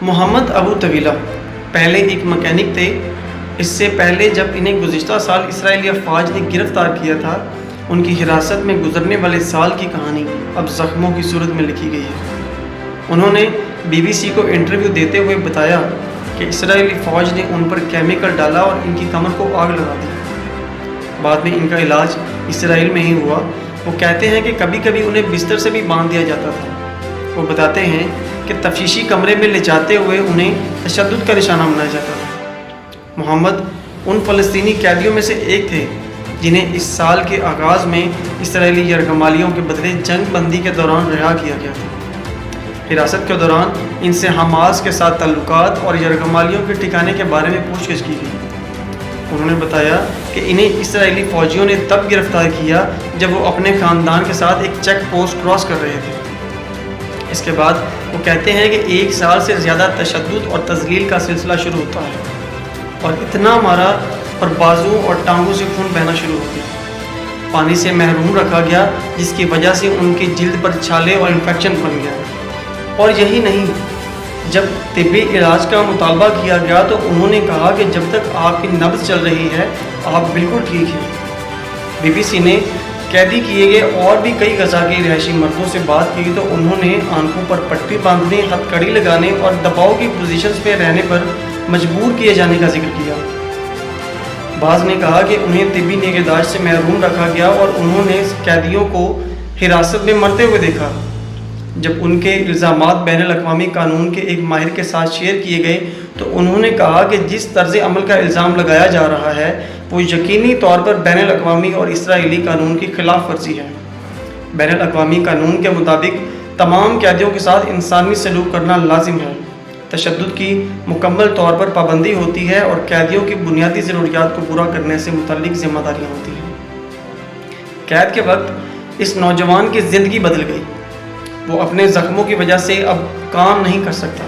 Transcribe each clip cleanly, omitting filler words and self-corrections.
محمد ابو طویلہ پہلے ایک مکینک تھے۔ اس سے پہلے جب انہیں گزشتہ سال اسرائیلی افواج نے گرفتار کیا تھا، ان کی حراست میں گزرنے والے سال کی کہانی اب زخموں کی صورت میں لکھی گئی ہے۔ انہوں نے BBC کو انٹرویو دیتے ہوئے بتایا کہ اسرائیلی فوج نے ان پر کیمیکل ڈالا اور ان کی کمر کو آگ لگا دی۔ بعد میں ان کا علاج اسرائیل میں ہی ہوا۔ وہ کہتے ہیں کہ کبھی کبھی انہیں بستر سے بھی باندھ دیا جاتا تھا۔ وہ بتاتے ہیں کہ تفتیشی کمرے میں لے جاتے ہوئے انہیں تشدد کا نشانہ بنایا جاتا تھا۔ محمد ان فلسطینی قیدیوں میں سے ایک تھے جنہیں اس سال کے آغاز میں اسرائیلی یرغمالیوں کے بدلے جنگ بندی کے دوران رہا کیا گیا تھا۔ حراست کے دوران ان سے حماس کے ساتھ تعلقات اور یرغمالیوں کے ٹھکانے کے بارے میں پوچھ گچھ کی گئی۔ انہوں نے بتایا کہ انہیں اسرائیلی فوجیوں نے تب گرفتار کیا جب وہ اپنے خاندان کے ساتھ ایک چیک پوسٹ کراس کر رہے تھے۔ اس کے بعد وہ کہتے ہیں کہ 1 سال سے زیادہ تشدد اور تذلیل کا سلسلہ شروع ہوتا ہے اور اتنا مارا اور بازو اور ٹانگوں سے خون بہنا شروع ہو گیا۔ پانی سے محروم رکھا گیا جس کی وجہ سے ان کی جلد پر چھالے اور انفیکشن بن گیا۔ اور یہی نہیں، جب طبی علاج کا مطالبہ کیا گیا تو انہوں نے کہا کہ جب تک آپ کی نبض چل رہی ہے آپ بالکل ٹھیک ہیں۔ BBC نے قیدی کیے گئے اور بھی کئی غزہ کے رہائشی مردوں سے بات کی تو انہوں نے آنکھوں پر پٹی باندھنے، ہتھکڑی لگانے اور دباؤ کی پوزیشنز پہ رہنے پر مجبور کیے جانے کا ذکر کیا۔ بعض نے کہا کہ انہیں طبی نگہداشت سے محروم رکھا گیا اور انہوں نے قیدیوں کو حراست میں مرتے ہوئے دیکھا۔ جب ان کے الزامات بین الاقوامی قانون کے ایک ماہر کے ساتھ شیئر کیے گئے تو انہوں نے کہا کہ جس طرز عمل کا الزام لگایا جا رہا ہے وہ یقینی طور پر بین الاقوامی اور اسرائیلی قانون کی خلاف ورزی ہے۔ بین الاقوامی قانون کے مطابق تمام قیدیوں کے ساتھ انسانی سلوک کرنا لازم ہے۔ تشدد کی مکمل طور پر پابندی ہوتی ہے اور قیدیوں کی بنیادی ضروریات کو پورا کرنے سے متعلق ذمہ داریاں ہوتی ہیں۔ قید کے وقت اس نوجوان کی زندگی بدل گئی۔ وہ اپنے زخموں کی وجہ سے اب کام نہیں کر سکتا۔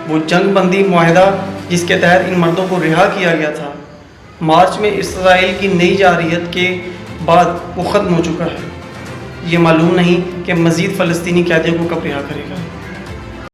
وہ جنگ بندی معاہدہ جس کے تحت ان مردوں کو رہا کیا گیا تھا، مارچ میں اسرائیل کی نئی جارحیت کے بعد وہ ختم ہو چکا ہے۔ یہ معلوم نہیں کہ مزید فلسطینی قیدیوں کو کب رہا کرے گا۔